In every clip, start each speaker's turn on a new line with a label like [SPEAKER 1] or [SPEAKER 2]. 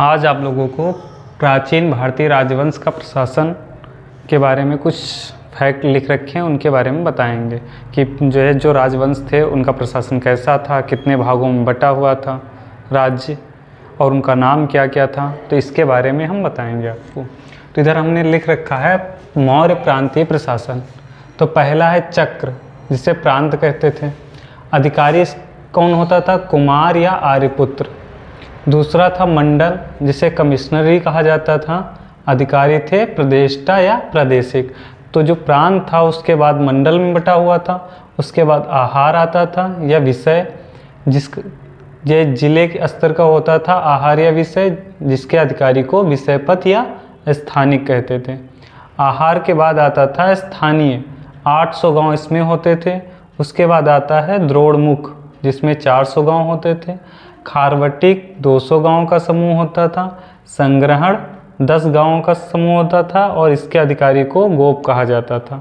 [SPEAKER 1] आज आप लोगों को प्राचीन भारतीय राजवंश का प्रशासन के बारे में कुछ फैक्ट लिख रखे हैं, उनके बारे में बताएंगे कि जो राजवंश थे उनका प्रशासन कैसा था, कितने भागों में बटा हुआ था राज्य और उनका नाम क्या क्या था। तो इसके बारे में हम बताएंगे आपको। तो इधर हमने लिख रखा है मौर्य प्रांतीय प्रशासन। तो पहला है चक्र, जिसे प्रांत कहते थे। अधिकारी कौन होता था? कुमार या आर्यपुत्र। दूसरा था मंडल, जिसे कमिश्नरी कहा जाता था। अधिकारी थे प्रदेष्टा या प्रादेशिक। तो जो प्रांत था उसके बाद मंडल में बटा हुआ था। उसके बाद आहार आता था या विषय, ये जिले के स्तर का होता था आहार या विषय, जिसके अधिकारी को विषयपत या स्थानिक कहते थे। आहार के बाद आता था स्थानीय, 800 गांव इसमें होते थे। उसके बाद आता है द्रोणमुख, जिसमें 400 गांव होते थे। खारवटिक 200 गांव का समूह होता था। संग्रहण 10 गांवों का समूह होता था और इसके अधिकारी को गोप कहा जाता था।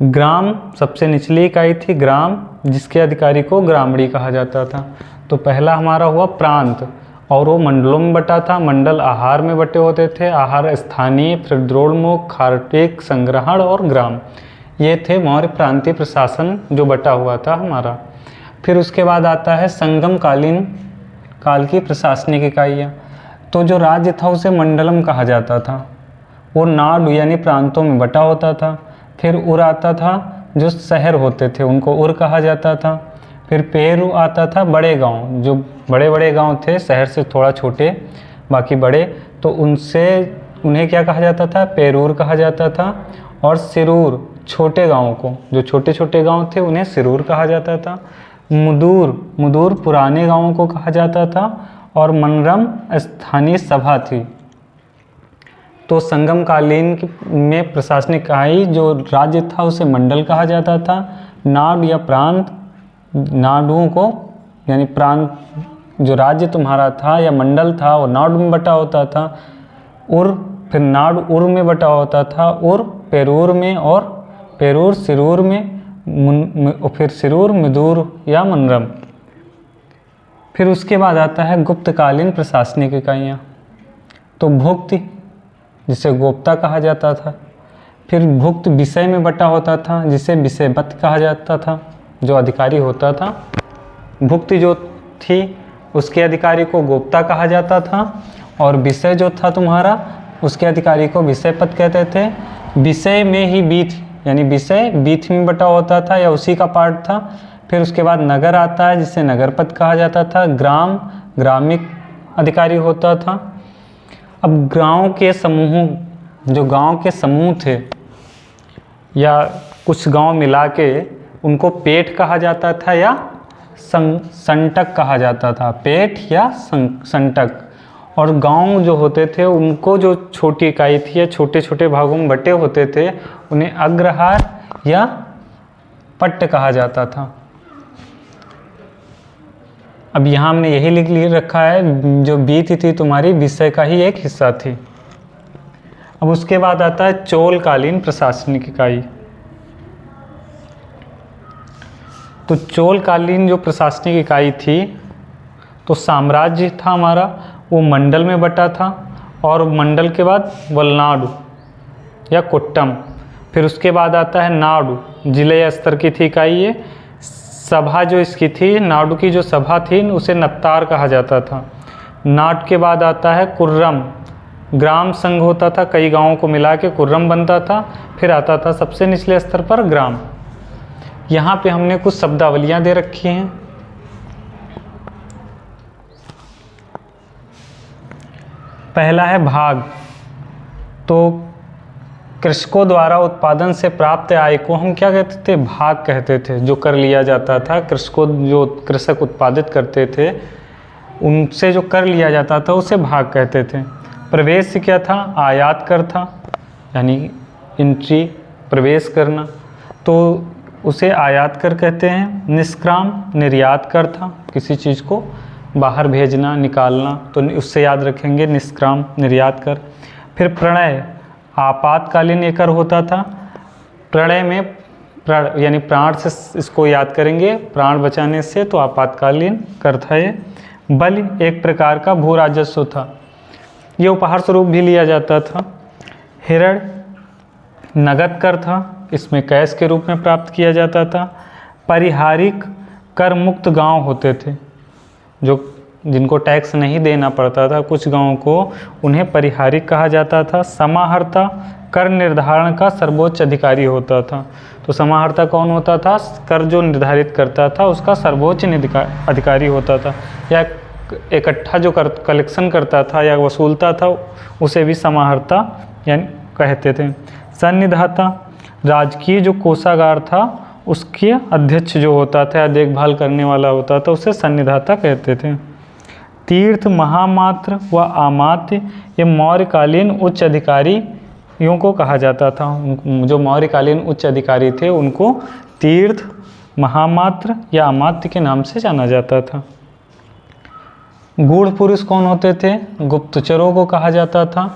[SPEAKER 1] ग्राम सबसे निचली इकाई थी ग्राम, जिसके अधिकारी को ग्रामणी कहा जाता था। तो पहला हमारा हुआ प्रांत, और वो मंडलों में बटा था। मंडल आहार में बटे होते थे। आहार स्थानीय, फिर द्रोणमुख, खारटिक, संग्रहण और ग्राम। ये थे मौर्य प्रांतीय प्रशासन जो बटा हुआ था हमारा। फिर उसके बाद आता है संगम कालीन काल की प्रशासनिक इकाइयाँ। तो जो राज्य था उसे मंडलम कहा जाता था। वो नाडु यानी प्रांतों में बटा होता था। फिर उर आता था, जो शहर होते थे उनको उर कहा जाता था। फिर पेरु आता था, बड़े गांव, जो बड़े बड़े गांव थे शहर से थोड़ा छोटे बाकी बड़े, तो उन्हें क्या कहा जाता था? पेरूर कहा जाता था। और सिरूर छोटे गाँव को, जो छोटे छोटे गाँव थे उन्हें सिरूर कहा जाता था। मुदूर पुराने गांवों को कहा जाता था। और मनरम स्थानीय सभा थी। तो संगम कालीन में प्रशासनिक इकाई जो राज्य था उसे मंडल कहा जाता था। नाड या प्रांत, नाडुओं को यानी प्रांत, जो राज्य तुम्हारा था या मंडल था वो नाडु में बटा होता था। उर, फिर नाड उर में बटा होता था। उर पेरूर में, और पेरूर सिरूर में, फिर सिरूर मिदूर या मनरम। फिर उसके बाद आता है गुप्तकालीन प्रशासनिक इकाइयाँ। तो भुक्त, जिसे गोप्ता कहा जाता था। फिर भुक्त विषय में बटा होता था, जिसे विषयवत कहा जाता था। जो अधिकारी होता था, भुक्त जो थी उसके अधिकारी को गोप्ता कहा जाता था। और विषय जो था तुम्हारा, उसके अधिकारी को विषयपत कहते थे। विषय में ही बीथ, यानी विषय बीथ में बटा होता था या उसी का पार्ट था। फिर उसके बाद नगर आता है, जिसे नगरपत कहा जाता था। ग्राम ग्रामिक अधिकारी होता था। अब गांव के समूह, जो गांव के समूह थे या कुछ गांव मिला के, उनको पेठ कहा जाता था या संटक कहा जाता था। पेठ या संटक। और गांव जो होते थे उनको, जो छोटी इकाई थी या छोटे छोटे भागों में बटे होते थे, उन्हें अग्रहार या पट्ट कहा जाता था। अब यहाँ हमने यही लिख रखा है, जो बीथ थी तुम्हारी विषय का ही एक हिस्सा थी। अब उसके बाद आता है चोलकालीन प्रशासनिक इकाई। तो चोलकालीन जो प्रशासनिक इकाई थी, तो साम्राज्य था हमारा, वो मंडल में बटा था। और मंडल के बाद वलनाडु या कुट्टम। फिर उसके बाद आता है नाडु, जिले स्तर की थी इकाई ये। सभा जो इसकी थी, नाडु की जो सभा थी उसे नत्तार कहा जाता था। नाड के बाद आता है कुर्रम, ग्राम संघ होता था, कई गांवों को मिला के कुर्रम बनता था। फिर आता था सबसे निचले स्तर पर ग्राम। यहाँ पे हमने कुछ शब्दावलियाँ दे रखी हैं। पहला है भाग। तो कृषकों द्वारा उत्पादन से प्राप्त आय को हम क्या कहते थे? भाग कहते थे। जो कर लिया जाता था, जो कृषक उत्पादित करते थे उनसे जो कर लिया जाता था उसे भाग कहते थे। प्रवेश क्या था? आयात कर था, यानी एंट्री, प्रवेश करना, तो उसे आयात कर कहते हैं। निष्क्राम निर्यात कर था, किसी चीज़ को बाहर भेजना, निकालना, तो उससे याद रखेंगे निष्क्राम निर्यात कर। फिर प्रणय, आपातकालीन एक कर होता था। प्रणय में यानी प्राण से इसको याद करेंगे, प्राण बचाने से, तो आपातकालीन कर था ये। बलि एक प्रकार का भू राजस्व था। ये उपहार स्वरूप भी लिया जाता था। हिरण नगद कर था, इसमें कैश के रूप में प्राप्त किया जाता था। परिहारिक कर मुक्त गांव होते थे, जो जिनको टैक्स नहीं देना पड़ता था कुछ गांवों को, उन्हें परिहारिक कहा जाता था। समाहर्ता कर निर्धारण का सर्वोच्च अधिकारी होता था। तो समाहर्ता कौन होता था? कर जो निर्धारित करता था उसका सर्वोच्च अधिकारी होता था, या इकट्ठा जो कलेक्शन करता था या वसूलता था उसे भी समाहर्ता यानी कहते थे। सन्निधाता राजकीय जो कोषागार था उसके अध्यक्ष जो होता था या देखभाल करने वाला होता था उसे सन्निधाता कहते थे। तीर्थ महामात्र व आमात्य ये मौर्यकालीन उच्च अधिकारियों को कहा जाता था। जो मौर्यकालीन उच्च अधिकारी थे उनको तीर्थ महामात्र या अमात्य के नाम से जाना जाता था। गूढ़ पुरुष कौन होते थे? गुप्तचरों को कहा जाता था।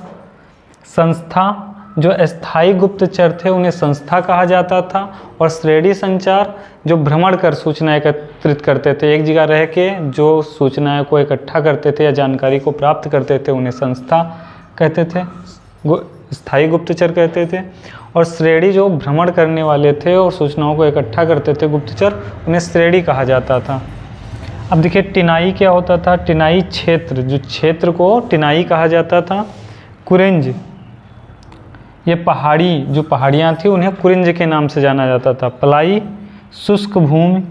[SPEAKER 1] संस्था जो अस्थायी गुप्तचर थे उन्हें संस्था कहा जाता था। और श्रेणी संचार जो भ्रमण कर सूचना एकत्रित करते थे, एक जगह रह के जो सूचनाएं को इकट्ठा करते थे या जानकारी को प्राप्त करते थे उन्हें संस्था कहते थे, स्थायी गुप्तचर कहते थे। और श्रेणी जो भ्रमण करने वाले थे और सूचनाओं को इकट्ठा करते थे गुप्तचर, उन्हें श्रेणी कहा जाता था। अब देखिए टिनाई क्या होता था? टिनाई क्षेत्र, जो क्षेत्र को टिनाई कहा जाता था। कुरिंज ये पहाड़ी जो पहाड़ियाँ थी उन्हें कुरिंज के नाम से जाना जाता था। पलाई शुष्क भूमि,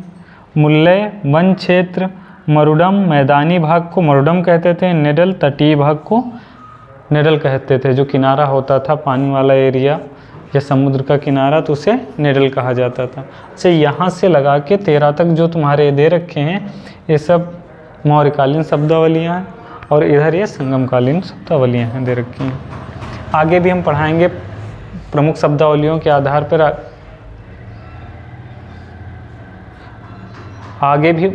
[SPEAKER 1] मुल्लय वन क्षेत्र, मरुडम मैदानी भाग को मरुडम कहते थे। निडल तटीय भाग को निडल कहते थे। जो किनारा होता था पानी वाला एरिया या समुद्र का किनारा तो उसे निडल कहा जाता था। अच्छा, यहाँ से लगा के 13 तक जो तुम्हारे दे रखे हैं ये सब मौर्यकालीन शब्दावलियाँ हैं और इधर ये संगमकालीन शब्दावलियाँ हैं दे रखी हैं। आगे भी हम पढ़ाएंगे प्रमुख शब्दावलियों के आधार पर, आगे भी